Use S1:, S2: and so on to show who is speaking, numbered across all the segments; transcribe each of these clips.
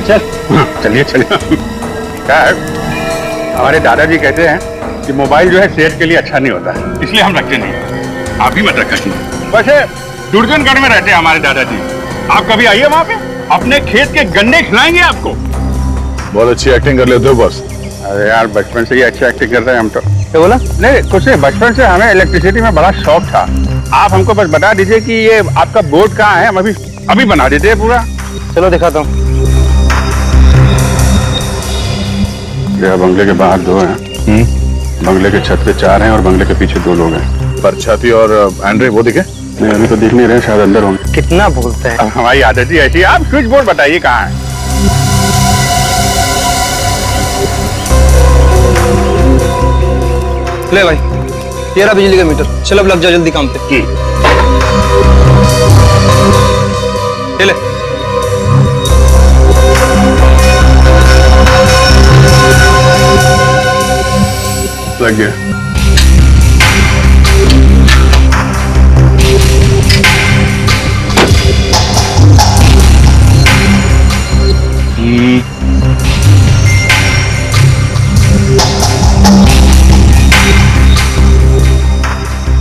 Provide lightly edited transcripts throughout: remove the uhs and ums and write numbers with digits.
S1: चल।
S2: चलिए चलिए। क्या है, हमारे दादाजी कहते हैं कि मोबाइल जो है सेहत के लिए अच्छा नहीं होता है, इसलिए हम रखते नहीं। आप भी मत रखिए। वैसे दुर्जनगढ़ में रहते हैं हमारे दादाजी, आप कभी आइए वहाँ पे, अपने खेत के गन्ने खिलाएंगे आपको।
S3: बहुत अच्छी एक्टिंग कर लेते हो बस।
S2: अरे यार बचपन से ही अच्छी एक्टिंग कर रहे हैं हम तो। क्या बोला? नहीं कुछ नहीं, बचपन से हमें इलेक्ट्रिसिटी में बड़ा शौक था। आप हमको बस बता दीजिए कि ये आपका बोर्ड कहाँ है, हम अभी बना देते हैं पूरा।
S1: चलो दिखाता हूँ।
S2: बंगले के बाहर 2 हैं, बंगले के छत पे 4 हैं और बंगले के पीछे 2 लोग हैं।
S3: पर छाती और एंड्रे वो दिखे?
S2: नहीं अभी तो दिख नहीं रहे, शायद अंदर होंगे।
S1: कितना बोलते हैं।
S2: अब हमारी आदत ही ऐसी है। आप स्विच बोर्ड बताइए कहाँ है।
S1: ले भाई, तेरा बिजली का मीटर। चल अब लग जा जल्दी काम पे। ले।
S2: लग गया।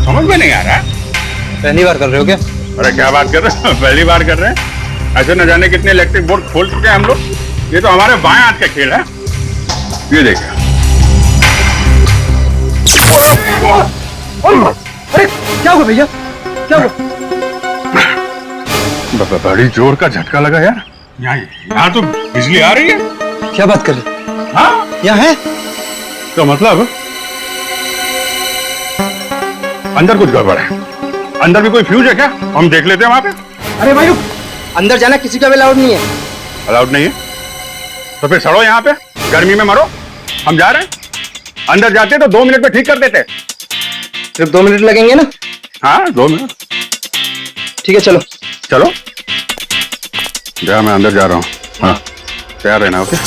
S2: समझ में नहीं आ रहा।
S1: पहली बार कर रहे हो क्या?
S2: अरे क्या बात कर रहे हैं, पहली बार कर रहे हैं। ऐसे न जाने कितने इलेक्ट्रिक बोर्ड खोल चुके हैं हम लोग। ये तो हमारे बाएं हाथ का खेल है। ये देखिए।
S1: अरे क्या हुआ भैया, क्या हुआ?
S2: बड़ी जोर का झटका लगा यार। यहाँ तो बिजली आ रही है।
S1: क्या बात कर रहे?
S2: हाँ
S1: यहाँ है
S2: तो मतलब अंदर कुछ गड़बड़ है। अंदर भी कोई फ्यूज है क्या? हम देख लेते हैं वहां पे।
S1: अरे भाई रुक, अंदर जाना किसी का भी अलाउड नहीं है।
S2: अलाउड नहीं है तो फिर सड़ो यहाँ पे, गर्मी में मरो। हम जा रहे हैं। अंदर जाते तो 2 मिनट में ठीक कर देते।
S1: सिर्फ 2 मिनट लगेंगे ना?
S2: हाँ 2 मिनट।
S1: ठीक है चलो।
S2: चलो जा, मैं अंदर जा रहा हूँ। हाँ तैयार रहना। ओके।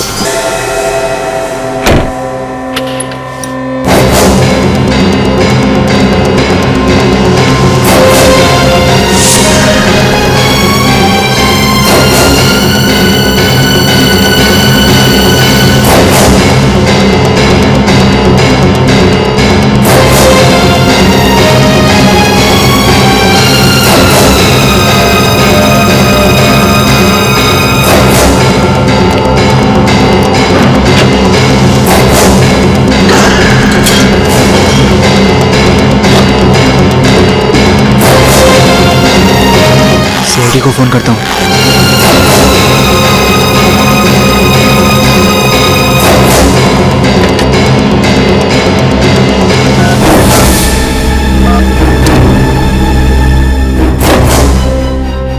S4: सीआईडी को फोन करता हूँ।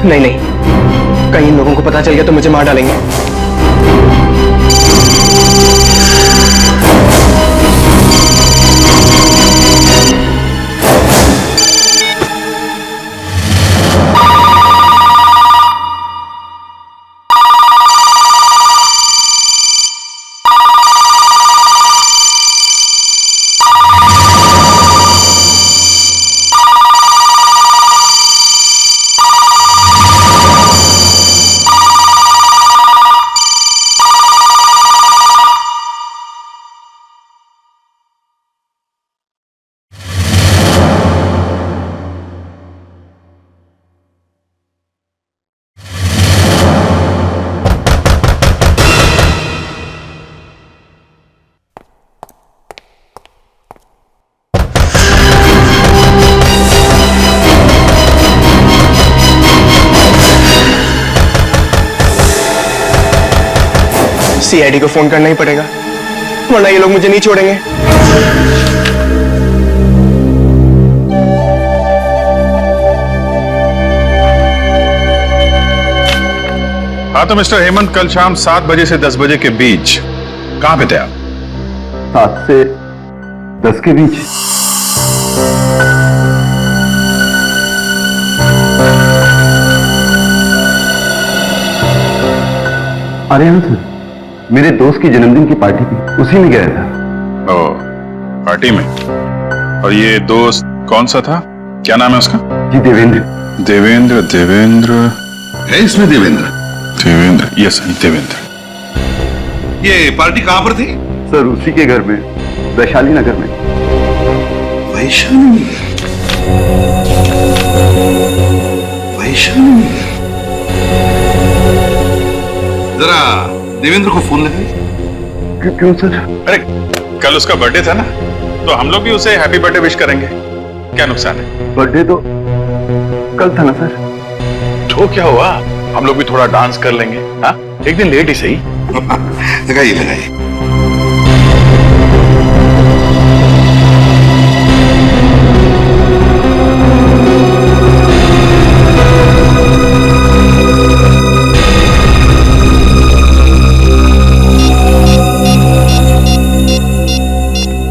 S1: नहीं नहीं, कहीं इन लोगों को पता चल गया तो मुझे मार डालेंगे। सीआईडी को फोन करना ही पड़ेगा, वरना ये लोग मुझे नहीं छोड़ेंगे।
S3: हाँ तो मिस्टर हेमंत, कल शाम 7 बजे से 10 बजे के बीच कहाँ पे थे आप?
S5: 7 से 10 के बीच। अरे मेरे दोस्त की जन्मदिन की पार्टी थी, उसी में गया था।
S3: ओ, पार्टी में? और ये दोस्त कौन सा था? क्या नाम है उसका?
S5: जी देवेंद्र।
S3: देवेंद्र। देवेंद्र
S5: है इसमें देवेंद्र?
S3: देवेंद्र, यस देवेंद्र।
S4: ये पार्टी कहां पर थी?
S5: सर उसी के घर में, वैशाली नगर में।
S4: वैशाली वैशाली जरा देवेंद्र को फोन लगाइए।
S5: क्यों सर?
S3: अरे कल उसका बर्थडे था ना, तो हम लोग भी उसे हैप्पी बर्थडे विश करेंगे। क्या नुकसान है?
S5: बर्थडे तो कल था ना सर।
S3: तो क्या हुआ, हम लोग भी थोड़ा डांस कर लेंगे। हाँ, एक दिन लेट ही सही।
S4: लगाइए लगाइए।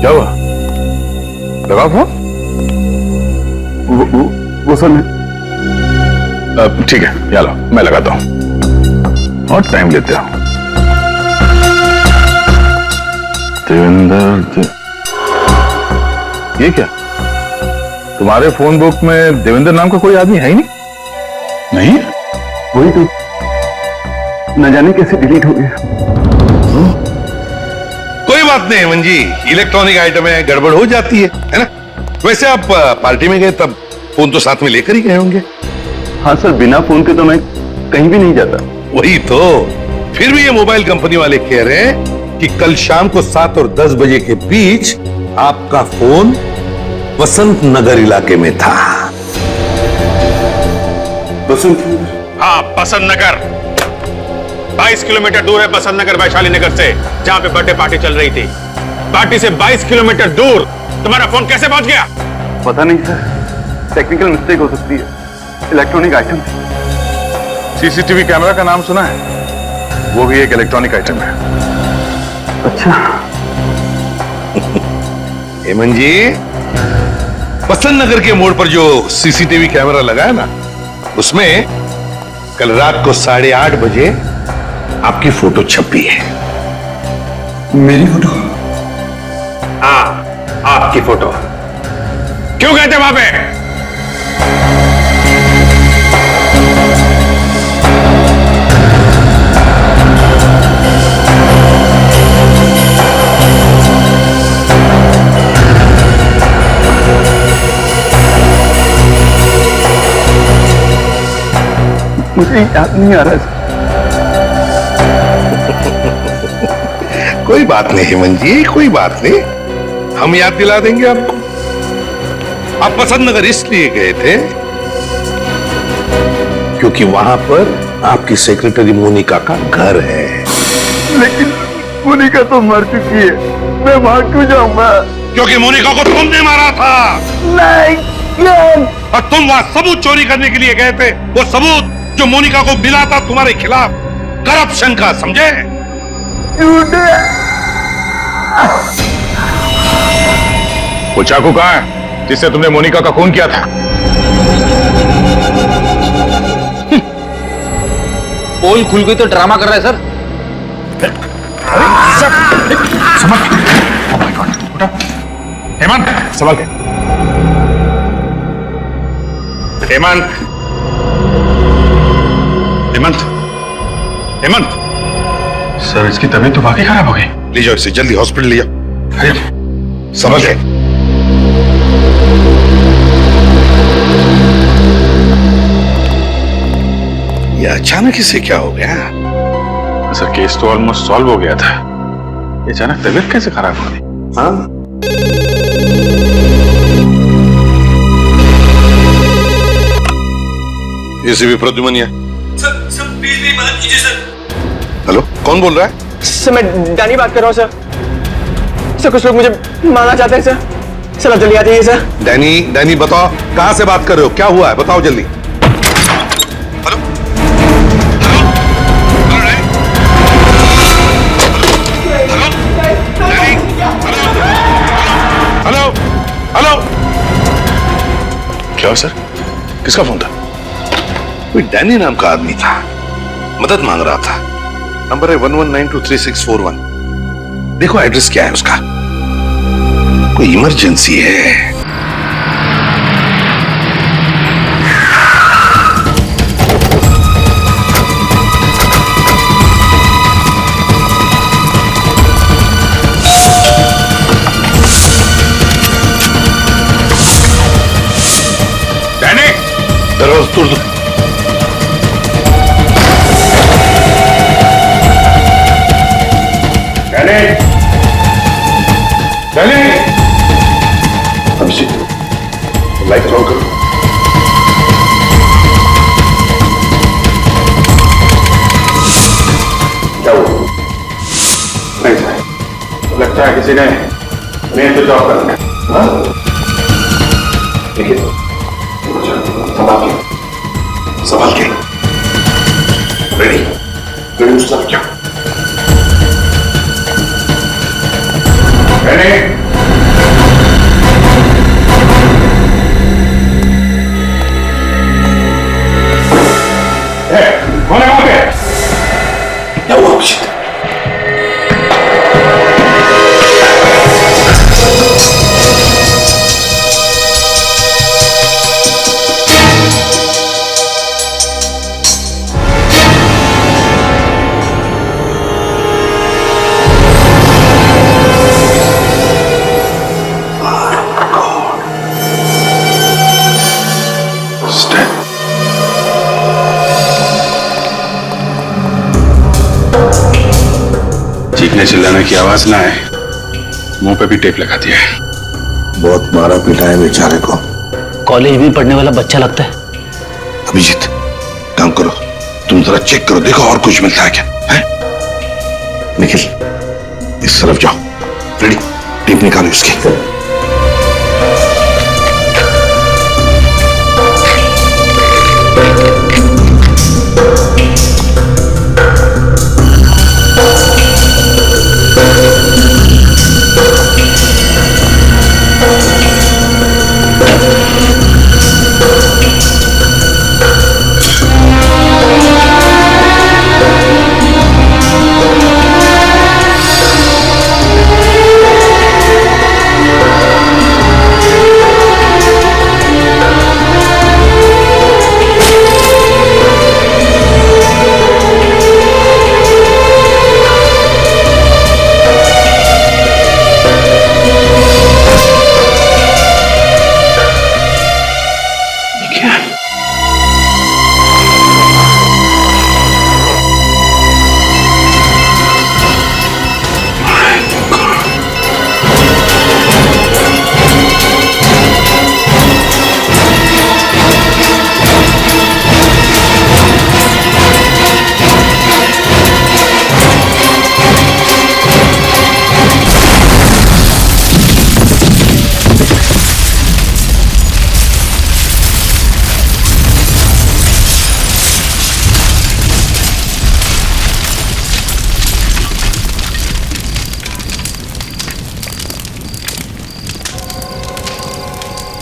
S3: क्या हुआ, लगा फोन?
S5: वो सर
S3: ठीक है, यहाँ लो, मैं लगाता हूं और टाइम लेते हो। देवेंद्र, ये क्या, तुम्हारे फोन बुक में देवेंद्र नाम का कोई आदमी है ही नहीं? नहीं,
S5: वही तो, न जाने कैसे डिलीट हो गया।
S4: कोई बात नहीं हेमंत जी, इलेक्ट्रॉनिक आइटम है, गड़बड़ हो जाती है ना। वैसे आप पार्टी में गए तब फोन तो साथ में लेकर ही गए होंगे।
S5: हाँ सर, बिना फोन के तो मैं कहीं भी नहीं जाता।
S4: वही तो, फिर भी ये मोबाइल कंपनी वाले कह रहे हैं कि कल शाम को 7 और 10 बजे के बीच आपका फोन वसंत नगर इलाके में था।
S5: बसंत?
S3: हाँ, बसंत नगर 22 किलोमीटर दूर है। बसंत नगर वैशाली नगर से, जहां पे बर्थडे पार्टी चल रही थी। पार्टी से 22 किलोमीटर दूर तुम्हारा फोन कैसे पहुंच गया?
S5: पता नहीं सर, टेक्निकल मिस्टेक हो सकती है। Electronic item.
S3: सीसीटीवी कैमरा का नाम सुना है? वो भी एक इलेक्ट्रॉनिक आइटम है।
S5: अच्छा।
S4: हेमंत जी, बसंत नगर के मोड़ पर जो सीसीटीवी कैमरा लगा है ना, उसमें कल रात को 8:30 बजे आपकी फोटो छपी है।
S5: मेरी फोटो?
S3: हाँ, आपकी फोटो। क्यों गए थे वहां पे?
S5: मुझे याद नहीं आ रहा।
S4: कोई बात नहीं हेमंत जी, कोई बात नहीं, हम याद दिला देंगे आपको। आप बसंत नगर इसलिए गए थे क्योंकि वहां पर आपकी सेक्रेटरी मोनिका का घर है।
S5: लेकिन मोनिका तो मर चुकी है, मैं वहां क्यों जाऊंगा?
S4: क्योंकि मोनिका को तुमने मारा था।
S5: नहीं।
S4: और तुम वहां सबूत चोरी करने के लिए गए थे, वो सबूत जो मोनिका को मिला था तुम्हारे खिलाफ करप्शन का, समझे?
S3: वो चाकू कहाँ है जिससे तुमने मोनिका का खून किया था?
S6: पोल खुल गई तो ड्रामा कर रहा है सर।
S3: हेमंत, संभाल के। हेमंत, हेमंत, हेमंत। सर, इसकी तबीयत तो वाकई खराब हो गई।
S4: ले जाओ इसे, जल्दी हॉस्पिटल ले जाओ।
S3: अरे,
S4: समझ गए? ये अचानक इसे क्या हो गया?
S3: सर, केस तो ऑलमोस्ट सॉल्व हो गया था, ये अचानक तबीयत कैसे खराब हो गई?
S4: हाँ, एसीपी प्रद्युमन
S1: सर प्लीज मेरी मदद कीजिए सर।
S4: हेलो, कौन बोल रहा है?
S1: सर मैं डैनी बात कर रहा हूँ सर। सर कुछ लोग मुझे मारना चाहते हैं सर। सर आप जल्दी आ जाइए सर।
S4: डैनी, डैनी बताओ कहां से बात कर रहे हो, क्या हुआ है, बताओ जल्दी। Hello, hello, hello, Danny, hello, hello.
S3: क्या हुआ सर, किसका फोन था?
S4: कोई डैनी नाम का आदमी था, मदद मांग रहा था। नंबर है 11923641। देखो एड्रेस क्या है उसका, कोई इमरजेंसी है। दरवाजा तोड़ दो।
S5: अभिषेक, लाइट ऑन करो। क्या हुआ?
S2: नहीं सर, लगता है किसी ने मेन स्विच ऑफ कर दिया।
S5: ठीक है, संभाल के रेडी रेडी उस तरफ क्या?
S2: रेडी? कौन है वहां पे?
S5: क्या हुआ अभिषेक?
S2: चीखने चिल्लाने की आवाज ना आए, मुंह पे भी टेप लगा दिया है।
S5: बहुत मारा पीटा है बेचारे को।
S6: कॉलेज में पढ़ने वाला बच्चा लगता है।
S5: अभिजीत, काम करो, तुम जरा चेक करो, देखो और कुछ मिलता है क्या है? निखिल, इस तरफ जाओ। रेडी, टेप निकालो इसकी।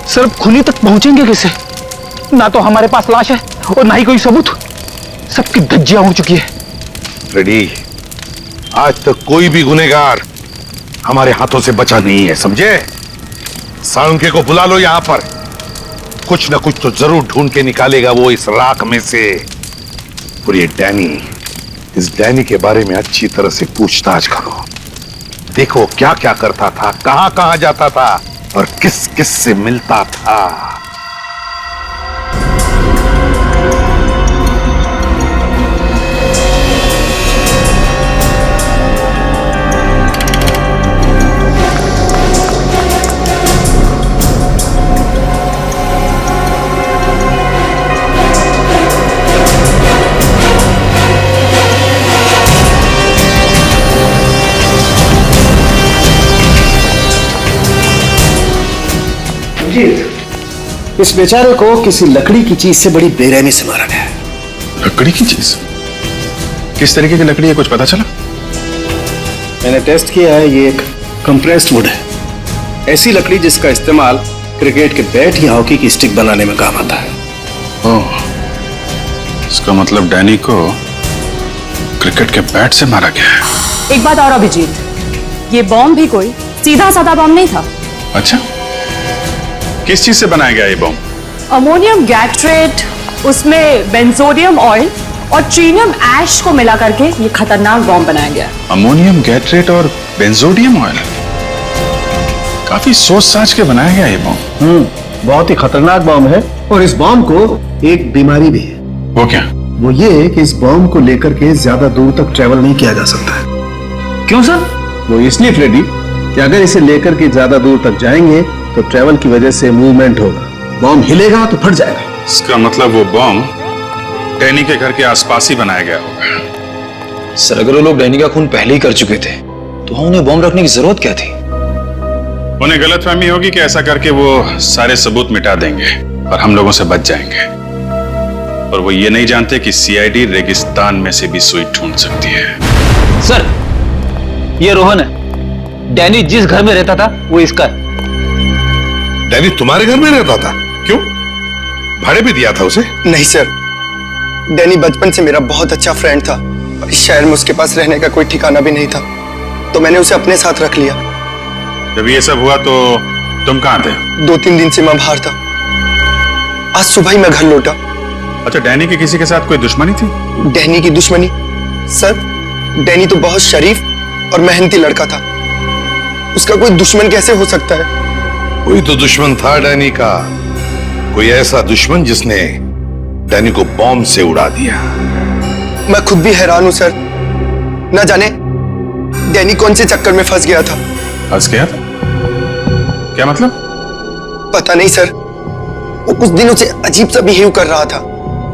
S6: सर अब खुली तक पहुंचेंगे कैसे? ना तो हमारे पास लाश है और ना ही कोई सबूत। सबकी धज्जियां उड़ चुकी है।
S4: रेडी, आज तक कोई भी गुनहगार हमारे हाथों से बचा नहीं है, समझे? साळुंके को बुला लो यहां पर। कुछ ना कुछ तो जरूर ढूंढ के निकालेगा वो इस राख में से। और ये डैनी, इस डैनी के बारे में अच्छी तरह से पूछताछ करो। देखो क्या क्या करता था, कहां कहां जाता था और किस किस से मिलता था।
S7: इस बेचारे को किसी लकड़ी की चीज से बड़ी बेरहमी से मारा गया है।
S2: लकड़ी की चीज? किस तरीके की लकड़ी है, कुछ पता चला?
S7: मैंने टेस्ट किया है, ये एक कंप्रेस्ड वुड है। ऐसी लकड़ी जिसका इस्तेमाल क्रिकेट के बैट या हॉकी की स्टिक बनाने में काम आता है।
S2: ओह, इसका मतलब डैनी को क्रिकेट के बैट से मारा गया है।
S8: एक बात और अभिजीत, ये बॉम्ब भी कोई सीधा साधा बॉम्ब नहीं था।
S2: अच्छा, किस चीज से बनाया गया ये बॉम्ब?
S8: अमोनियम गैट्रेट, उसमें बेंजोडियम ऑयल और ट्रीनियम ऐश को मिला करके ये खतरनाक बॉम्ब बनाया गया।
S2: अमोनियम गैट्रेट और बेंजोडियम ऑयल, काफी सोच साच के बनाया गया ये बॉम्ब।
S7: बहुत ही खतरनाक बॉम्ब है और इस बॉम्ब को एक बीमारी भी है।
S3: वो क्या?
S7: वो ये कि इस बॉम्ब को लेकर के ज्यादा दूर तक ट्रेवल नहीं किया जा सकता है।
S6: क्यों सर?
S7: वो इसलिए फ्रेडी कि अगर इसे लेकर के ज्यादा दूर तक जाएंगे तो ट्रेवल की वजह से मूवमेंट होगा, बॉम्ब हिलेगा तो फट जाएगा।
S3: इसका मतलब वो बॉम्ब डैनी के घर के आसपास ही बनाया गया होगा।
S1: सर अगर वो लोग डैनी का खून पहले ही कर चुके थे तो उन्हें बॉम्ब रखने की जरूरत क्या थी?
S3: उन्हें गलतफहमी होगी कि ऐसा करके वो सारे सबूत मिटा देंगे और हम लोगों से बच जाएंगे। और वो ये नहीं जानते कि सीआईडी रेगिस्तान में से भी सुई ढूंढ सकती है।
S6: सर ये रोहन है, डैनी जिस घर में रहता था वो इसका है।
S4: डैनी तुम्हारे घर में रहता था? क्यों, भाड़े भी दिया था उसे?
S1: नहीं सर, डैनी बचपन से मेरा बहुत अच्छा फ्रेंड था और इस शहर में उसके पास रहने का कोई ठिकाना भी नहीं था, तो मैंने उसे अपने साथ रख लिया।
S3: जब ये सब हुआ तो तुम कहां थे?
S1: 2-3 दिन से मैं बाहर था, आज सुबह ही मैं घर लौटा।
S3: अच्छा, डैनी की किसी के साथ कोई दुश्मनी थी?
S1: डैनी की दुश्मनी? सर डैनी तो बहुत शरीफ और मेहनती लड़का था, उसका कोई दुश्मन कैसे हो सकता है?
S4: कोई तो दुश्मन था डैनी का, कोई ऐसा दुश्मन जिसने डैनी को बॉम्ब से उड़ा दिया।
S1: मैं खुद भी हैरान हूं सर, ना जाने डैनी कौन से चक्कर में फंस गया था।
S3: फंस गया था? क्या मतलब?
S1: पता नहीं सर, वो कुछ दिनों से अजीब सा बिहेव कर रहा था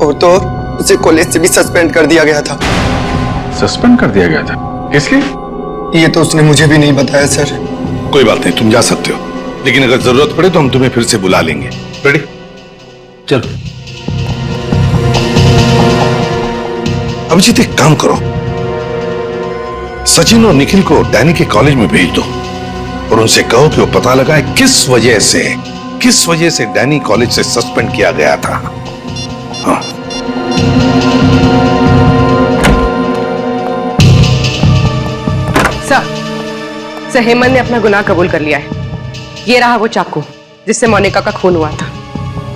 S1: और तो उसे कॉलेज से भी सस्पेंड कर दिया गया था।
S3: सस्पेंड कर दिया गया था? किसलिए?
S1: ये तो उसने मुझे भी नहीं बताया सर।
S4: कोई बात नहीं, तुम जा सकते हो, लेकिन अगर जरूरत पड़े तो हम तुम्हें फिर से बुला लेंगे। रेडी?
S6: चलो।
S4: अभिजीत एक काम करो, सचिन और निखिल को डैनी के कॉलेज में भेज दो और उनसे कहो कि वो पता लगाए किस वजह से डैनी कॉलेज से सस्पेंड किया गया था। हाँ।
S9: सर हेमंत ने अपना गुनाह कबूल कर लिया है। ये रहा वो चाकू जिससे मोनिका का खून हुआ था,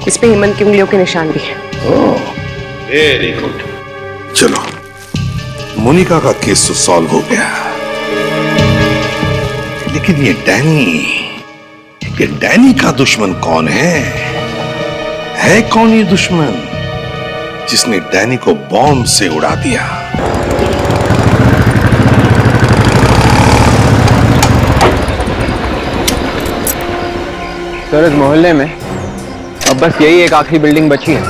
S9: इस पे हेमंत की उंगलियों के निशान भी है।
S4: Very good. चलो, मोनिका का केस तो सॉल्व हो गया, लेकिन ये डैनी का दुश्मन कौन है? कौन ये दुश्मन जिसने डैनी को बॉम्ब से उड़ा दिया?
S1: सर इस मोहल्ले में अब बस यही एक आखिरी बिल्डिंग बची है,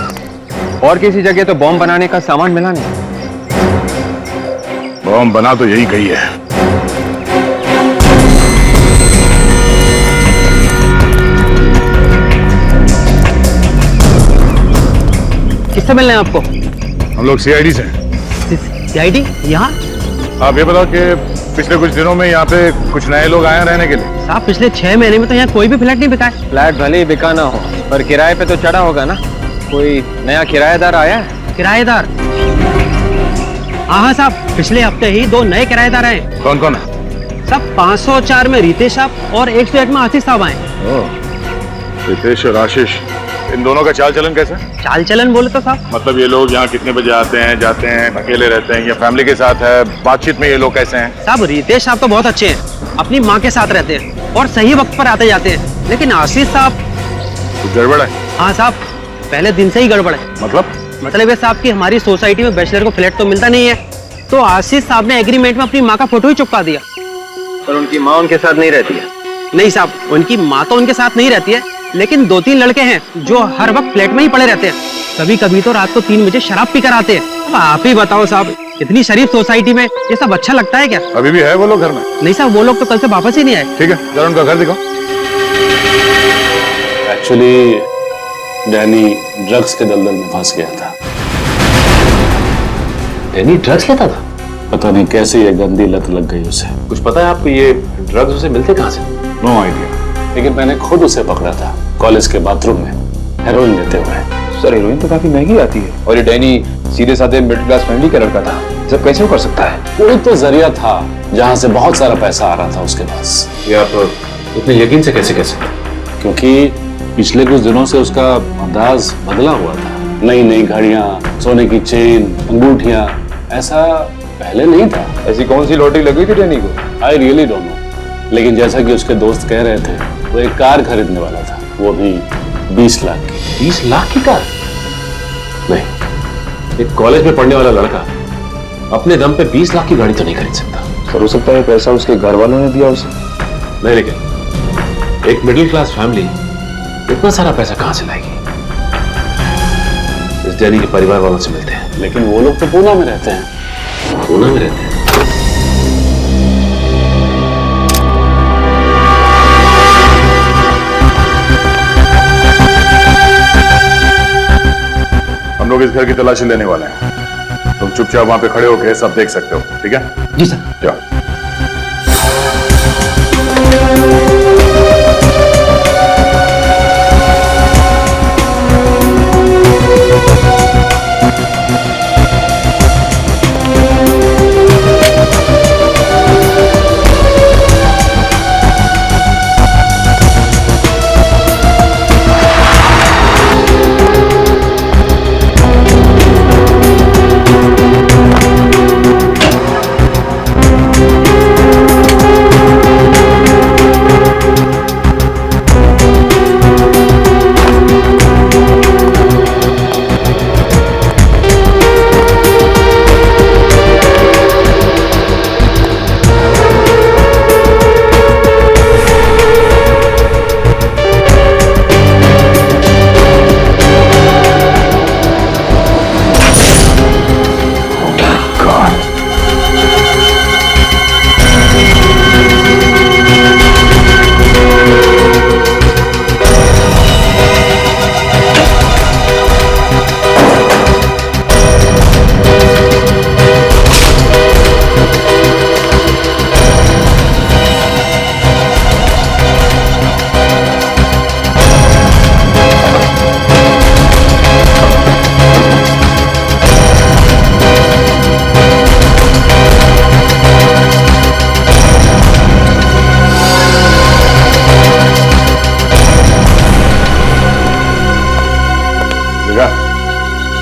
S1: और किसी जगह तो बॉम्ब बनाने का सामान मिला नहीं।
S2: बॉम्ब बना तो यही गई है।
S6: किससे मिलना है आपको?
S2: हम लोग सीआईडी से।
S6: सीआईडी यहाँ?
S2: आप ये बताओ कि पिछले कुछ दिनों में यहाँ पे कुछ नए लोग आए हैं रहने के लिए?
S6: साहब पिछले 6 महीने में तो यहाँ कोई भी फ्लैट नहीं बिका है।
S1: फ्लैट भले ही बिका ना हो, पर किराए पे तो चढ़ा होगा ना। कोई नया किराएदार आया है?
S6: किराएदार? हाँ साहब, पिछले हफ्ते ही 2 नए किराएदार आए।
S2: कौन कौन है?
S6: सब 504 में रितेश साहब और 108 में आशीष साहब आए।
S2: रितेश और आशीष, इन दोनों का चाल चलन कैसा है?
S6: चाल चलन बोले तो साहब,
S2: मतलब ये लोग यहाँ कितने बजे आते हैं, जाते हैं, अकेले रहते हैं या फैमिली के साथ है? बातचीत में ये लोग कैसे हैं?
S6: साहब रितेश साहब तो बहुत अच्छे हैं, अपनी माँ के साथ रहते हैं और सही वक्त पर आते जाते हैं। लेकिन आशीष साहब
S2: कुछ गड़बड़ है?
S6: हाँ साहब, पहले दिन से ही गड़बड़ है। मतलब ये साहब की हमारी सोसाइटी में बैचलर को फ्लैट तो मिलता नहीं है, तो आशीष साहब ने एग्रीमेंट में अपनी माँ का फोटो ही चिपका दिया।
S1: पर उनकी माँ उनके साथ नहीं रहती है?
S6: नहीं साहब, उनकी माँ तो उनके साथ नहीं रहती है, लेकिन 2-3 लड़के हैं जो हर वक्त फ्लैट में ही पड़े रहते हैं। कभी कभी तो रात को 3 बजे शराब पी कर आते हैं। अब आप ही बताओ साहब, इतनी शरीफ सोसाइटी में ये सब अच्छा लगता है क्या?
S2: अभी भी है वो लोग घर में?
S6: नहीं साहब, वो लोग तो कल से वापस ही नहीं आए।
S2: ठीक है, जरा उनका घर दिखाओ।
S10: एक्चुअली डैनी ड्रग्स के दलदल में फंस गया था।
S6: डैनी ड्रग्स लेता था?
S10: पता नहीं कैसे ये गंदी लत लग गई उसे।
S6: कुछ पता है आपको ये ड्रग्स उसे मिलते कहाँ से?
S10: नो आइडिया, लेकिन मैंने खुद उसे पकड़ा था कॉलेज के बाथरूम में हेरोइन लेते हुए।
S1: सर हेरोइन तो काफी महंगी आती है, और ये डैनी सीधे साधे मिडिल क्लास फैमिली का लड़का था, सब कैसे वो कर सकता है?
S10: कोई तो जरिया था जहां से बहुत सारा पैसा आ रहा था उसके पास।
S6: ये आप इतने यकीन से कैसे?
S10: क्योंकि पिछले कुछ दिनों से उसका अंदाज बदला हुआ था। नई नई घड़ियां, सोने की चेन, अंगूठियां, ऐसा पहले नहीं था।
S1: ऐसी कौन सी लॉटरी लगी थी डैनी को?
S10: आई रियली डोंट नो, लेकिन जैसा कि उसके दोस्त कह रहे थे, वो एक कार खरीदने वाला था, वो भी 20 लाख की? 20 लाख की कार? नहीं, एक कॉलेज में पढ़ने वाला लड़का अपने दम पे 20 लाख की गाड़ी तो नहीं खरीद सकता।
S7: सर हो सकता है पैसा उसके घर वालों ने दिया उसे।
S10: नहीं, लेकिन एक मिडिल क्लास फैमिली इतना सारा पैसा कहां से लाएगी? इस डैनी के परिवार वालों से मिलते हैं। लेकिन वो लोग तो पूना में रहते हैं। पूना में रहते हैं?
S5: हम लोग इस घर की तलाशी लेने वाले हैं। तुम चुपचाप वहां पे खड़े होकर सब देख सकते हो, ठीक है?
S6: जी सर।
S5: जाओ।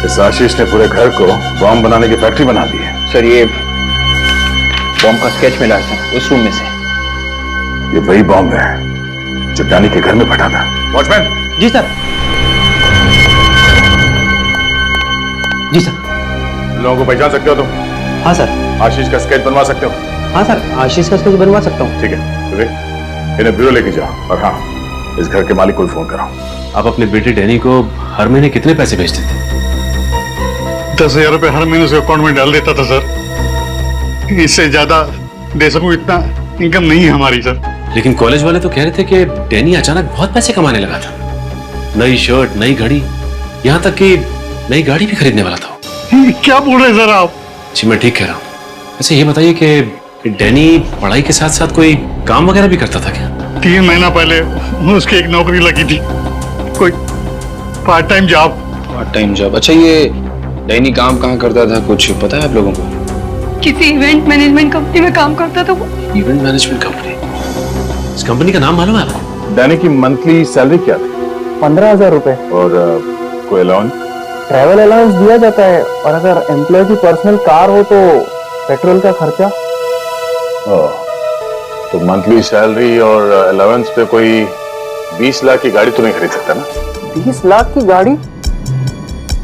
S5: इस आशीष ने पूरे घर को बॉम्ब बनाने की फैक्ट्री बना दी है।
S1: सर ये बॉम्ब का स्केच मिला है सर उस रूम में से।
S5: ये वही बॉम्ब है जो डैनी के घर में फटा था। वॉचमैन।
S6: जी सर। जी सर।
S5: लोगों को पहचान सकते हो तुम?
S6: हाँ सर।
S5: आशीष का स्केच बनवा सकते हो?
S6: हाँ सर, आशीष का स्केच बनवा सकता हूँ।
S5: ठीक है, तो इन्हें ब्यूरो लेके जाओ और हाँ, इस घर के मालिक को फोन कराओ।
S10: आप अपने बेटे डैनी को हर महीने कितने पैसे भेजते थे?
S2: 10,000 रुपए हर महीने उसके अकाउंट में डाल देता था सर। इससे ज्यादा दे सकूं इतना इनकम नहीं है हमारी सर।
S10: लेकिन कॉलेज वाले तो कह रहे थे कि डैनी अचानक बहुत पैसे कमाने लगा था। नई शर्ट, नई घड़ी, यहाँ तक कि नई गाड़ी भी खरीदने वाला था।
S2: क्या बोल रहे हैं सर आप?
S10: जी मैं ठीक कह रहा हूँ। अच्छा ये बताइए कि डैनी पढ़ाई के साथ साथ कोई काम वगैरह भी करता था क्या?
S2: 3 महीना पहले उसकी एक नौकरी लगी थी, कोई part time job.
S7: Part time job? अच्छा ये डैनी काम कहाँ करता था, कुछ पता है आप लोगों को?
S8: किसी इवेंट मैनेजमेंट कंपनी में काम करता था वो।
S10: Event management company? इस कंपनी का नाम मालूम है आपको?
S5: डैनी की मंथली सैलरी क्या थी?
S11: 15,000 रुपए।
S5: और कोई अलाउंस?
S11: ट्रैवल अलाउंस दिया जाता है, और अगर एम्प्लॉय की पर्सनल कार हो तो पेट्रोल का खर्चा।
S5: तो मंथली सैलरी और अलाउंस पे कोई 20 लाख की गाड़ी तो नहीं खरीद सकता ना?
S11: 20 लाख की गाड़ी?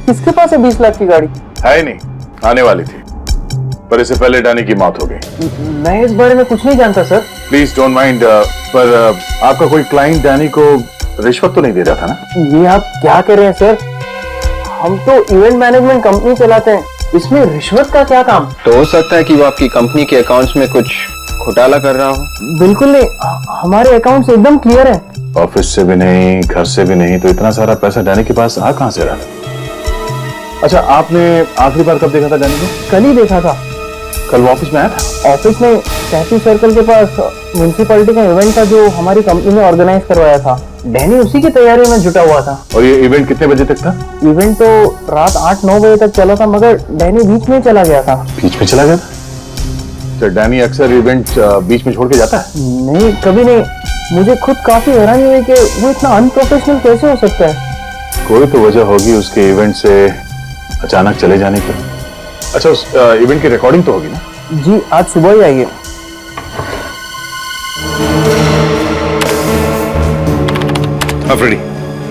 S11: किसके पास है 20 लाख की गाड़ी?
S5: है ही नहीं, आने वाली थी, पर इससे पहले डैनी की मौत हो गई।
S11: मैं इस बारे में कुछ नहीं जानता सर।
S5: प्लीज डोंट माइंड, पर आपका कोई क्लाइंट डैनी को रिश्वत तो नहीं दे रहा था ना?
S11: ये आप क्या कह रहे हैं सर? हम तो इवेंट मैनेजमेंट कंपनी चलाते हैं, इसमें रिश्वत का क्या काम?
S1: तो हो सकता है कि वो आपकी कंपनी के अकाउंट्स में कुछ घोटाला कर रहा हो।
S11: बिल्कुल नहीं, हमारे अकाउंट्स एकदम क्लियर है।
S5: ऑफिस से भी नहीं, घर से भी नहीं, तो इतना सारा पैसा डैनी के पास आ कहां से रहा? अच्छा, आपने आखिरी बार कब देखा था डैनी को?
S11: कल ही देखा था।
S5: कल वो ऑफिस में आया था?
S11: ऑफिस में टैटू सर्कल के पास म्युनिसिपैलिटी का इवेंट था जो हमारी कंपनी ने ऑर्गेनाइज करवाया था। डैनी उसी की तैयारी में जुटा हुआ था।
S5: और ये इवेंट कितने बजे तक था?
S11: इवेंट तो रात 8-9 बजे तक चला था, मगर डैनी बीच में चला गया था।
S5: बीच में चला गया था? तो डैनी अक्सर इवेंट बीच में छोड़ के जाता है?
S11: नहीं, कभी नहीं। मुझे खुद काफी हैरानी हुई कि वो इतना अनप्रोफेशनल कैसे हो सकता है।
S5: कोई तो वजह होगी उसके इवेंट से अचानक चले जाने की। अच्छा, उस इवेंट की रिकॉर्डिंग तो होगी ना?
S11: जी, आज सुबह ही आइए।
S4: अफरीदी,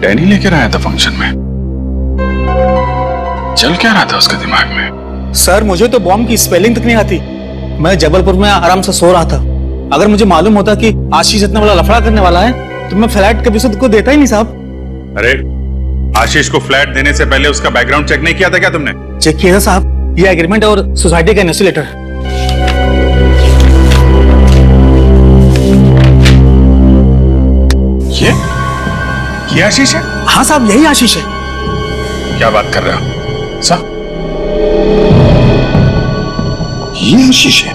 S3: डैनी लेकर आया था फंक्शन में। चल क्या रहा था उसके दिमाग में?
S11: सर मुझे तो बॉम्ब की स्पेलिंग तक नहीं आती। मैं जबलपुर में आराम से सो रहा था। अगर मुझे मालूम होता कि आशीष इतना बड़ा लफड़ा करने वाला है तो मैं फ्लैट कभी से को देता ही नहीं साहब।
S3: अरे आशीष को फ्लैट देने से पहले उसका बैकग्राउंड चेक नहीं किया था क्या तुमने?
S11: चेक किया था साहब, ये एग्रीमेंट और सोसाइटी का इन्वेस्टी लेटर।
S3: ये आशीष है?
S11: हाँ साहब यही आशीष है।
S3: क्या बात कर रहे हो साहब?
S5: ये आशीष है?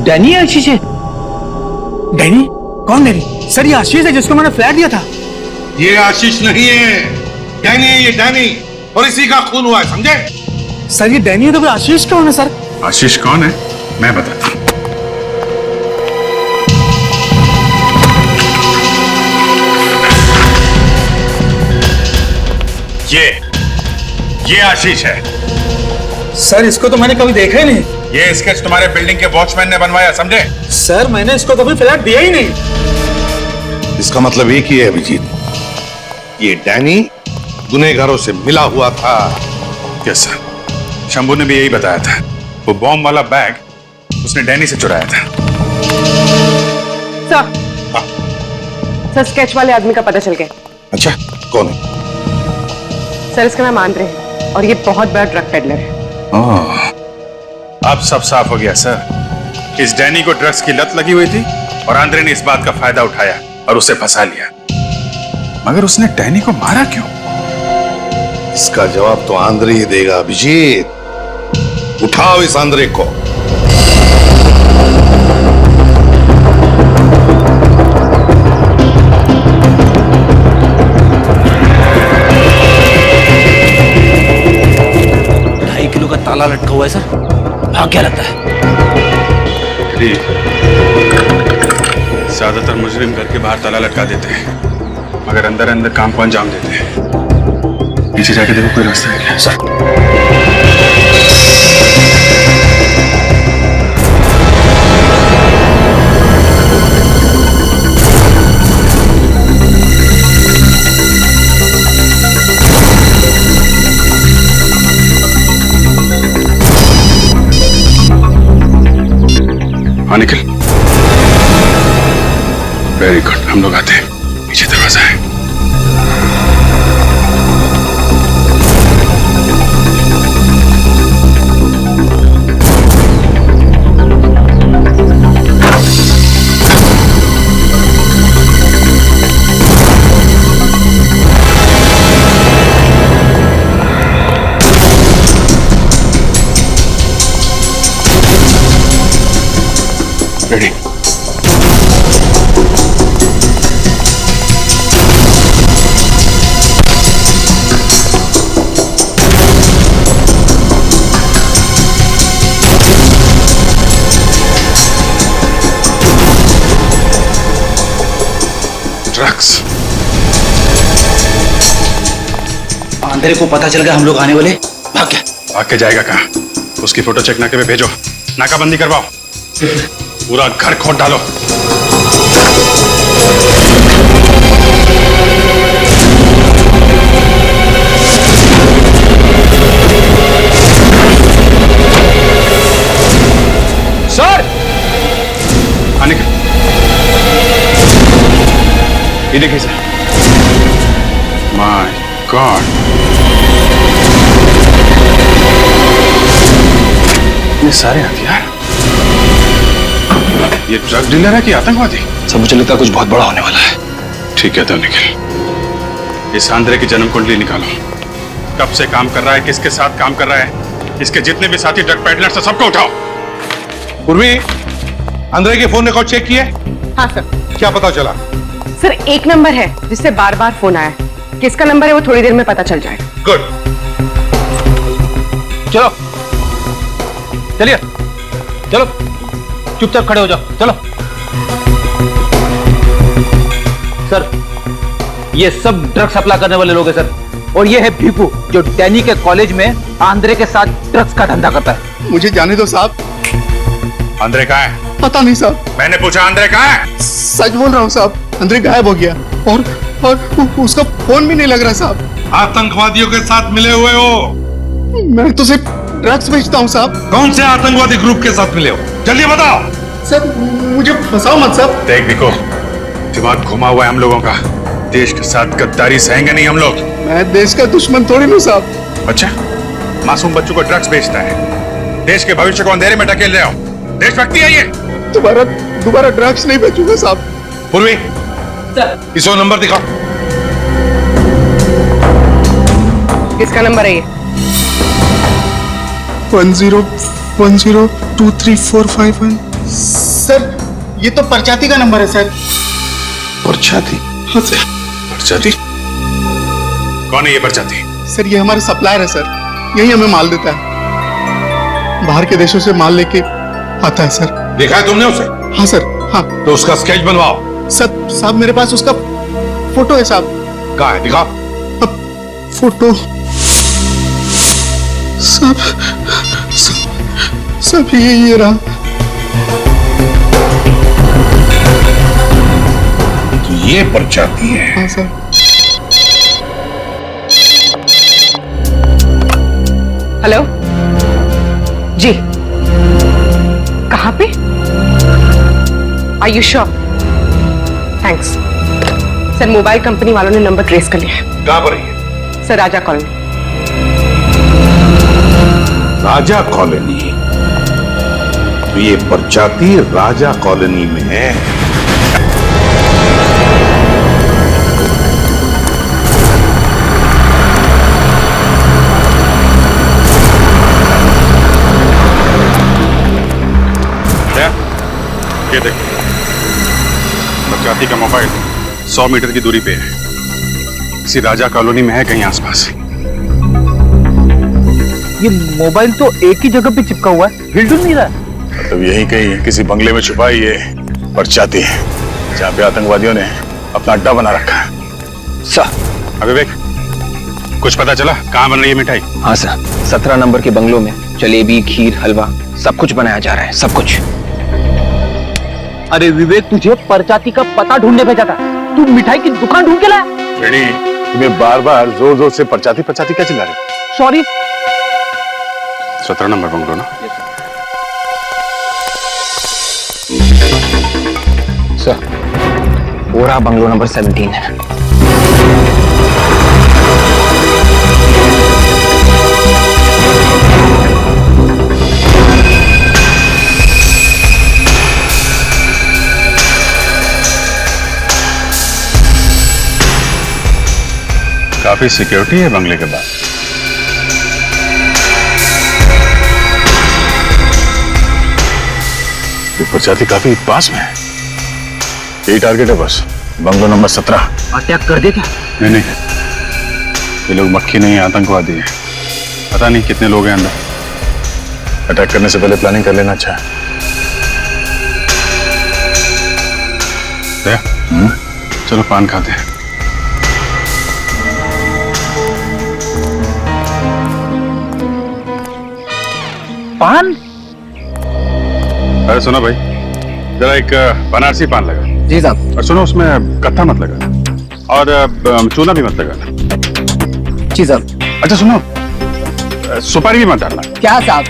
S11: डैनी आशीष है? डैनी? कौन डैनी? सर ये आशीष है जिसको मैंने फ्लैट दिया था।
S4: ये आशीष नहीं है, डैनी है ये, डैनी। और इसी का खून हुआ है, समझे?
S11: सर ये डैनी है तो फिर आशीष कौन है सर?
S3: आशीष कौन है मैं बताता हूं। ये आशीष है।
S11: सर इसको तो मैंने कभी देखा ही नहीं।
S3: ये स्केच तुम्हारे बिल्डिंग के वॉचमैन ने बनवाया, समझे?
S11: सर मैंने इसको कभी फ्लैट दिया ही नहीं।
S4: इसका मतलब एक ही है अभिजीत, ये डैनी गुनहगारों से मिला हुआ था।
S3: यस सर, शंभू ने भी यही बताया था। वो बॉम्ब वाला बैग उसने डैनी से चुराया था।
S9: सर स्केच वाले आदमी का पता चल गया।
S4: अच्छा कौन है?
S9: सर इसका नाम आंद्रे है और ये बहुत बड़ा ड्रग पेडलर है।
S3: अब सब साफ हो गया सर। इस डैनी को ड्रग्स की लत लगी हुई थी और आंद्रे ने इस बात का फायदा उठाया और उसे फंसा लिया। मगर उसने डैनी को मारा क्यों?
S4: इसका जवाब तो आंद्रे ही देगा अभिजीत। उठाओ इस आंद्रे को।
S11: ताला लटका हुआ है सर, भाग क्या लगता है?
S3: ज्यादातर मुजरिम घर के बाहर ताला लटका देते हैं मगर अंदर अंदर काम को अंजाम देते हैं। पीछे जाके देखो कोई रास्ता है क्या? सर हाँ निकल। वेरी गुड, हम लोग आते हैं। पीछे दरवाजा है। रेडी? ड्रग्स।
S11: आंद्रे को पता चल गया हम लोग आने वाले, भाग गया।
S3: भाग के जाएगा कहाँ? उसकी फोटो चेक नाके पे भेजो, नाकाबंदी करवाओ, पूरा घर खोद डालो।
S12: सर
S3: आने के ये देखिए सर। माय गॉड, ये सारे हथियार। ये ड्रग डीलर है कि आतंकवादी?
S11: सब मुझे लगता है कुछ बहुत बड़ा होने वाला है।
S3: ठीक है तो निकल। इस आंद्रे की जन्म कुंडली निकालो। कब से काम कर रहा है, किसके साथ काम कर रहा है, इसके जितने भी साथी ड्रग पेडलर्स हैं सबको उठाओ।
S4: पूर्वी, आंद्रे के फोन रिकॉर्ड चेक किए?
S9: हाँ सर।
S4: क्या पता चला?
S9: सर एक नंबर है जिससे बार बार फोन आया। किसका नंबर है वो थोड़ी देर में पता चल जाएगा।
S4: गुड।
S11: चलो चलिए, चलो चुपचाप खड़े हो जाओ, चलो। सर ये सब ड्रग्स सप्लाई करने वाले लोग हैं सर, और ये है भीपू जो डैनी के कॉलेज में आंद्रे के साथ ड्रग्स का धंधा करता है।
S1: मुझे जाने दो साहब।
S3: आंद्रे कहाँ है?
S1: पता नहीं साहब।
S3: मैंने पूछा आंद्रे कहाँ है?
S1: सच बोल रहा हूँ साहब, आंद्रे गायब हो गया और और उसका फोन भी नहीं लग रहा साहब।
S5: आतंकवादियों के साथ मिले हुए हो?
S1: मैं तो सिर्फ ड्रग्स बेचता हूँ साहब।
S5: कौन से आतंकवादी ग्रुप के साथ मिले हो? जल्दी बताओ।
S1: सर मुझे फंसाओ मत साहब।
S3: देख देखो, दिमाग घुमा हुआ है हम लोगों का। देश के साथ गद्दारी सहेंगे नहीं हम लोग।
S1: मैं देश का दुश्मन थोड़ी हूँ साहब।
S3: अच्छा, मासूम बच्चों को ड्रग्स बेचता है, देश के भविष्य को अंधेरे में ढकेल रहे हो। देशभक्ति है ये?
S1: दोबारा ड्रग्स नहीं बेचूंगा साहब।
S5: पूर्वी, इसको नंबर दिखाओ।
S9: किसका नंबर है ये?
S1: 10102345। सर ये तो परचाती का नंबर है सर।
S5: परछाती?
S1: हाँ सर।
S3: परचाती? कौन है ये परचाती?
S1: सर ये हमारा सप्लायर है सर, यही हमें माल देता है। बाहर के देशों से माल लेके आता है सर।
S5: देखा है तुमने उसे?
S1: हाँ सर हाँ।
S5: तो उसका स्केच बनवाओ।
S1: सर साहब मेरे पास उसका फोटो है साहब।
S5: कहाँ है? दिखाओ।
S1: अब फोटो सब ये रहा।
S5: तो ये परछाती है?
S1: हाँ सर।
S9: हेलो जी, कहाँ पे? Are you sure? Thanks sir. Mobile company वालों ने नंबर ट्रेस कर लिया है।
S5: कहाँ पर है?
S9: सर राजा कॉलोनी।
S5: राजा कॉलोनी? तो ये परछाती राजा कॉलोनी में है।
S3: ये देखो, परचाती का मोबाइल 100 मीटर की दूरी पे है। किसी राजा कॉलोनी में है कहीं आसपास।
S12: ये मोबाइल तो एक ही जगह पे चिपका हुआ है, हिल डुल नहीं रहा है।
S3: मतलब यही कहीं किसी बंगले में छुपा ही ये परचाती है, जहाँ पे आतंकवादियों ने अपना अड्डा बना रखा है।
S6: सर।
S3: विवेक, कुछ पता चला कहाँ बन रही है मिठाई?
S6: हाँ सर, 17 नंबर के बंगलों में जलेबी, खीर, हलवा सब कुछ बनाया जा रहा है, सब कुछ।
S12: अरे विवेक, तुझे परचाती का पता ढूंढने भेजा था, तू मिठाई की दुकान ढूंढ के लाया।
S3: रेडी, तुम्हें बार बार जोर जोर से परचाती परचाती क्या चिल्ला रहे हो?
S12: सॉरी।
S3: 17 नंबर बंगलो ना?
S6: सर वो रहा बंगलो नंबर 17 है।
S3: काफी सिक्योरिटी है बंगले के बाद। ये परचाती काफी पास में है। यही टारगेट है बस, बंगलो नंबर 17।
S6: अटैक कर दे क्या?
S3: नहीं, ये लोग मक्खी नहीं है, आतंकवादी है। पता नहीं कितने लोग हैं अंदर। अटैक करने से पहले प्लानिंग कर लेना अच्छा है। चलो पान खाते हैं।
S12: पान?
S3: अरे सुनो भाई, जरा एक बनारसी पान लगा।
S6: जी साहब।
S3: और सुनो, उसमें कत्था मत लगा और चूना भी मत लगाना।
S6: जी साहब।
S3: अच्छा सुनो, सुपारी भी मत डालना।
S6: क्या साहब,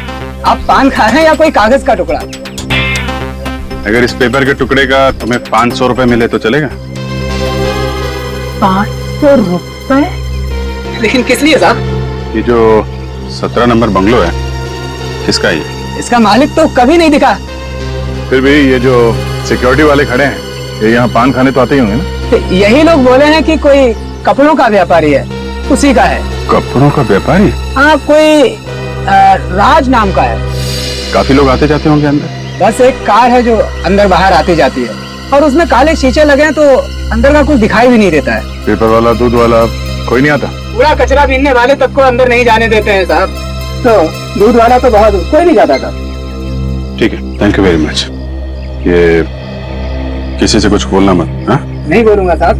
S6: आप पान खा रहे हैं या कोई कागज का टुकड़ा?
S3: अगर इस पेपर के टुकड़े का तुम्हें 500 रुपए मिले तो चलेगा?
S6: 500 रुपए? लेकिन किस लिए साहब?
S3: ये जो 17 नंबर बंगलो है, किसका ये?
S6: इसका मालिक तो कभी नहीं दिखा।
S3: फिर भी ये जो सिक्योरिटी वाले खड़े हैं, ये यहाँ पान खाने तो आते ही होंगे ना?
S6: तो यही लोग बोले हैं कि कोई कपड़ों का व्यापारी है, उसी का है।
S3: कपड़ों का व्यापारी?
S6: हाँ, कोई राज नाम का है।
S3: काफी लोग आते जाते होंगे अंदर?
S6: बस एक कार है जो अंदर बाहर आती जाती है, और उसमें काले शीशे लगे हैं तो अंदर का कुछ दिखाई भी नहीं देता है।
S3: पेपर वाला, दूध वाला कोई नहीं आता?
S6: पूरा कचरा बीनने वाले तक को अंदर नहीं जाने देते हैं साहब। तो दूध वाला तो बहुत, कोई नहीं जाता था।
S3: ठीक है, थैंक यू वेरी मच। ये किसी से कुछ बोलना मत। हाँ?
S6: नहीं बोलूंगा साहब।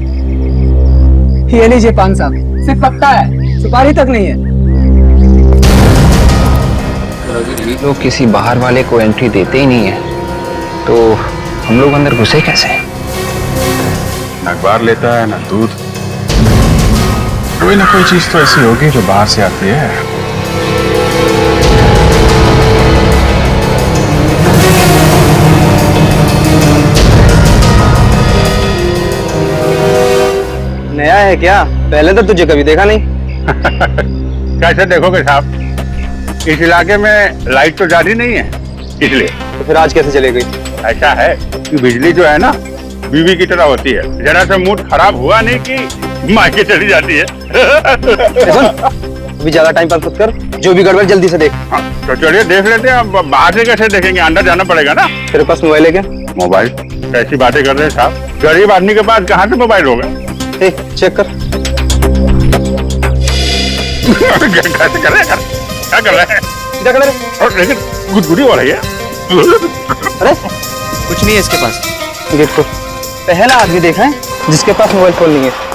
S6: ये लीजिए पान साहब, सिर्फ पत्ता है, सुपारी तक नहीं है। ये लोग किसी बाहर वाले को एंट्री देते ही नहीं है, तो हम लोग अंदर घुसे कैसे?
S3: ना अखबार लेता है, ना दूध, कोई ना कोई चीज तो ऐसी होगी जो बाहर से आती है।
S6: नया है क्या? पहले तो तुझे कभी देखा नहीं।
S2: कैसे देखोगे साहब, इस इलाके में लाइट तो ज्यादा नहीं है, इसलिए।
S6: तो फिर आज कैसे चले गई?
S2: ऐसा है कि बिजली जो है ना बीवी की तरह होती है, जरा सा मूड खराब हुआ नहीं कि मायके चली जाती है।
S6: अभी ज्यादा टाइम पास मत कर, जो भी गड़बड़ जल्दी से देख।
S2: हाँ, तो चलिए देख लेते हैं। अब बाहर से कैसे देखेंगे, अंदर जाना पड़ेगा ना।
S6: तेरे पास मोबाइल है क्या?
S2: मोबाइल? कैसी बातें कर रहे हैं साहब, गरीब आदमी के पास कहाँ से मोबाइल होगा?
S6: चेक कर।
S2: कैसे कर रहे हैं? क्या कर रहे हैं?
S6: क्या कर रहे हैं?
S2: और लेकिन गुदगुदी हो रही है।
S6: अरे कुछ नहीं है इसके पास। गेट खोल। पहला आदमी देखा है जिसके पास मोबाइल फोन नहीं है।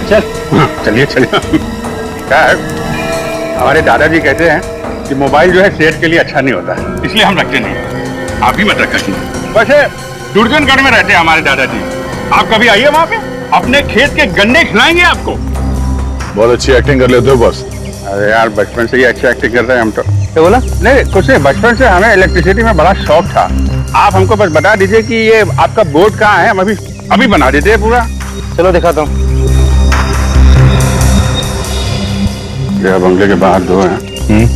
S6: चल।
S2: चलिए चलिए। क्या है, हमारे दादाजी कहते हैं कि मोबाइल जो है सेहत के लिए अच्छा नहीं होता है, इसलिए हम रखते नहीं। आप भी मत रखिए। वैसे दुर्जनगढ़ में रहते हैं हमारे दादाजी, आप कभी आइए वहाँ पे, अपने खेत के गन्ने खिलाएंगे आपको।
S4: बहुत अच्छी एक्टिंग कर लेते हो बस।
S2: अरे यार बचपन से ही अच्छी एक्टिंग कर रहे हैं हम तो।
S6: क्या बोला?
S2: नहीं कुछ नहीं, बचपन से हमें इलेक्ट्रिसिटी में बड़ा शौक था। आप हमको बस बता दीजिए कि ये आपका बोर्ड कहाँ है, हम अभी बना देते हैं पूरा।
S6: चलो दिखाता हूँ।
S2: बंगले के बाहर 2 हैं,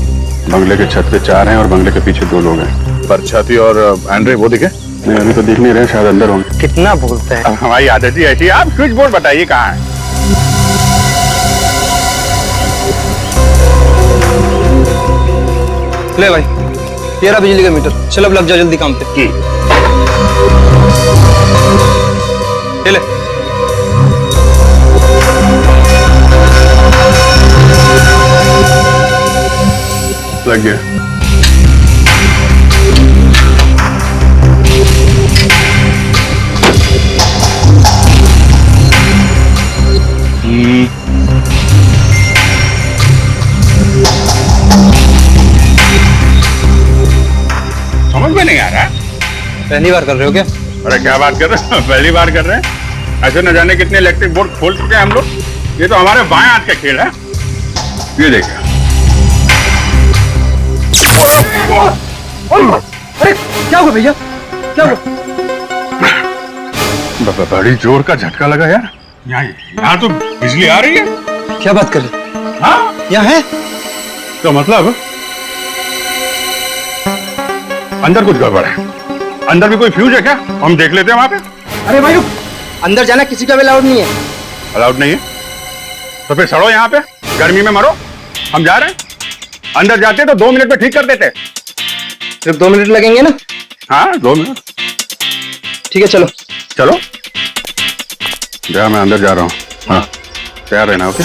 S2: बंगले के छत पे 4 हैं और बंगले के पीछे 2 लोग हैं।
S4: परछाती और एंड्रे वो दिखे?
S2: नहीं अभी तो दिख नहीं रहे, शायद अंदर होंगे।
S6: कितना बोलते हैं?
S2: हमारी आदत ही ऐसी है। आप स्विच बोर्ड बताइए कहाँ है।
S6: ले भाई, तेरा बिजली का मीटर। चल अब लग जा जल्दी काम पे। ले
S2: लग गया। समझ में नहीं आ रहा।
S6: पहली बार कर रहे हो क्या?
S2: अरे क्या बात कर रहे हैं, पहली बार कर रहे हैं। ऐसे न जाने कितने इलेक्ट्रिक बोर्ड खोल चुके हैं हम लोग। ये तो हमारे बाएं हाथ का खेल है। ये देखिए।
S6: अरे क्या हुआ भैया, क्या हुआ?
S2: बड़ी जोर का झटका लगा यार। यहाँ तो बिजली आ रही है।
S6: क्या बात कर रहे?
S2: हाँ
S6: यहाँ है
S2: तो मतलब अंदर कुछ गड़बड़ है। अंदर भी कोई फ्यूज है क्या? हम देख लेते हैं वहां पे।
S6: अरे भाई रुक, अंदर जाना किसी का भी अलाउड नहीं है।
S2: अलाउड नहीं है तो फिर सड़ो यहाँ पे, गर्मी में मरो। हम जा रहे हैं, अंदर जाते तो 2 मिनट में ठीक कर देते।
S6: सिर्फ 2 मिनट लगेंगे ना?
S2: हाँ 2 मिनट।
S6: ठीक है चलो।
S2: चलो जा, मैं अंदर जा रहा हूँ। हाँ तैयार रहना। ओके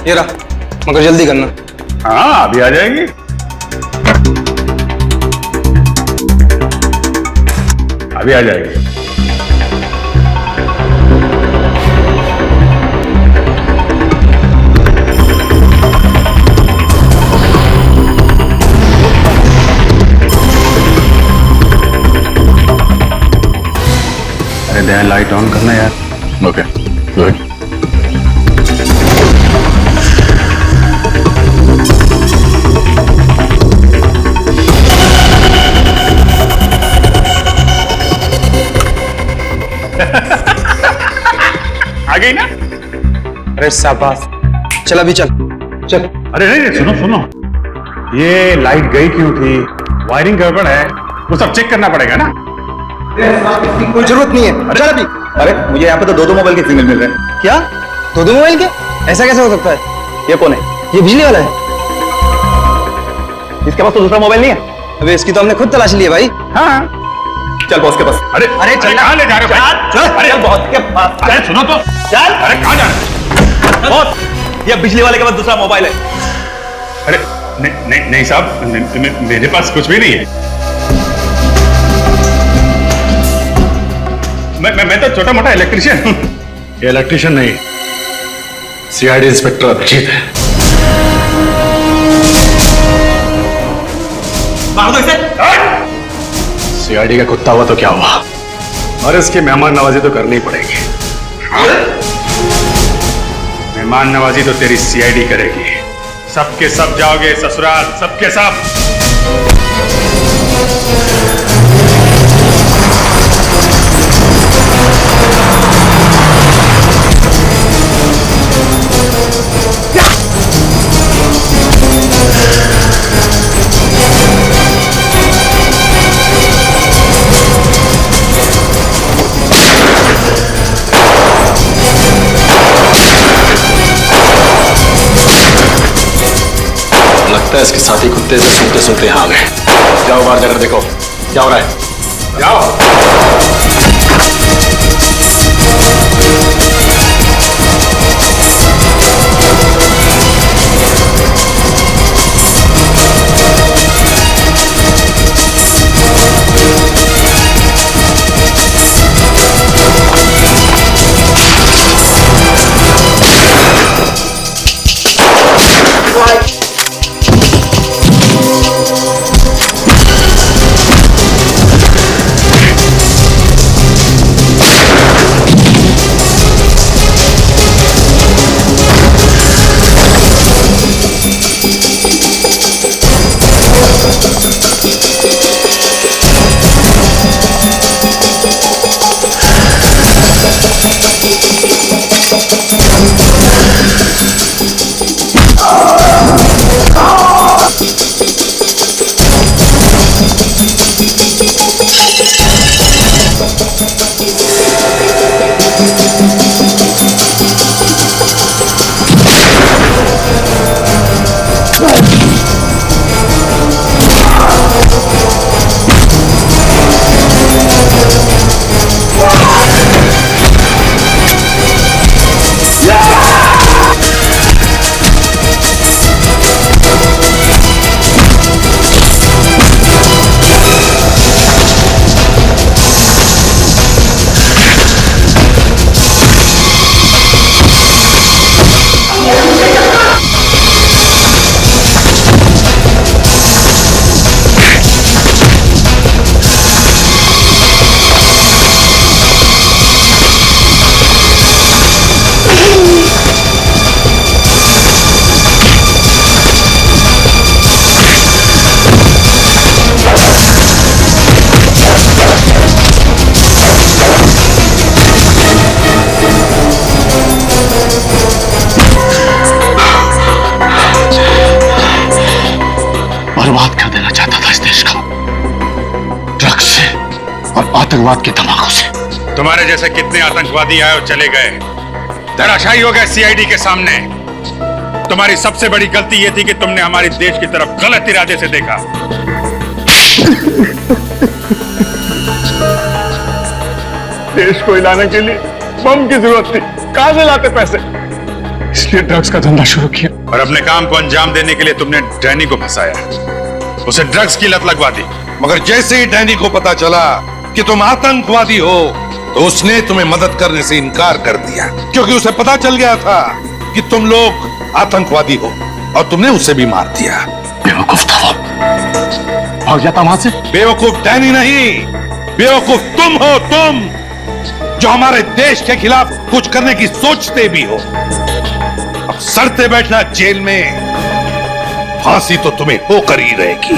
S6: ये रहा, मगर जल्दी करना।
S2: हाँ अभी आ जाएगी। अभी आ जाएगी। अरे दया लाइट ऑन करना यार।
S4: Okay good.
S2: आ गई ना?
S6: अरे शाबाश, चल अभी चल चल।
S2: अरे नहीं सुनो सुनो, ये लाइट गई क्यों थी? वायरिंग गड़बड़ है, वो सब चेक करना पड़ेगा ना।
S6: कोई जरूरत नहीं है, चल अभी।
S11: अरे मुझे यहाँ पे तो 2 मोबाइल के सिग्नल मिल रहे हैं।
S6: क्या 2 मोबाइल के? ऐसा कैसे हो सकता है?
S11: ये कौन है?
S6: ये बिजली वाला है।
S11: इसके पास तो दूसरा मोबाइल नहीं है।
S6: अबे इसकी तो हमने खुद तलाश ली है भाई।
S2: हाँ
S11: चल बॉस के पास।
S2: अरे अरे कहाँ ले जा रहे हो भाई?
S11: चल अरे बॉस के पास।
S2: अरे सुनो तो,
S11: चल।
S2: अरे कहाँ जा रहे हो?
S11: बॉस ये बिजली वाले के पास दूसरा मोबाइल है।
S2: अरे नहीं साहब, मेरे पास कुछ भी नहीं है। मैं तो छोटा मोटा इलेक्ट्रिशियन हूँ।
S5: ये इलेक्ट्रिशियन नहीं, सीआईडी इंस्पेक्टर अभिजीत है।
S11: मार दो इसे।
S7: सीआईडी का कुत्ता हुआ तो क्या हुआ, और इसकी मेहमान नवाजी तो करनी पड़ेगी।
S3: मेहमान नवाजी तो तेरी सीआईडी करेगी। सबके सब जाओगे ससुराल, सबके सब।
S7: लगता है इसके साथी कुत्ते से सुनते सुनते यहाँ आ गए। जाओ बाहर जाकर देखो क्या हो रहा है। जाओ।
S5: बर्बाद कर देना चाहता था इस देश को, ड्रग्स से और आतंकवाद के धमाकों से।
S3: तुम्हारे जैसे कितने आतंकवादी आए और चले गए, धराशायी हो गए सीआईडी के सामने। तुम्हारी सबसे बड़ी गलती यह थी कि तुमने हमारे देश की तरफ गलत इरादे से देखा।
S12: देश को हिलाने के लिए बम की जरूरत थी, कहां से लाते पैसे, इसलिए ड्रग्स का धंधा शुरू किया।
S3: और अपने काम को अंजाम देने के लिए तुमने डैनी को फंसाया, उसे ड्रग्स की लत लगवा दी।
S4: मगर जैसे ही डैनी को पता चला कि तुम आतंकवादी हो तो उसने तुम्हें मदद करने से इनकार कर दिया, क्योंकि उसे पता चल गया था कि तुम लोग आतंकवादी हो और तुमने उसे भी मार दिया।
S5: बेवकूफ था वो, भाग जाता वहां से।
S4: बेवकूफ डैनी नहीं, बेवकूफ तुम हो, तुम जो हमारे देश के खिलाफ कुछ करने की सोचते भी हो। अब सड़ते बैठना जेल में, फांसी तो तुम्हें होकर ही रहेगी।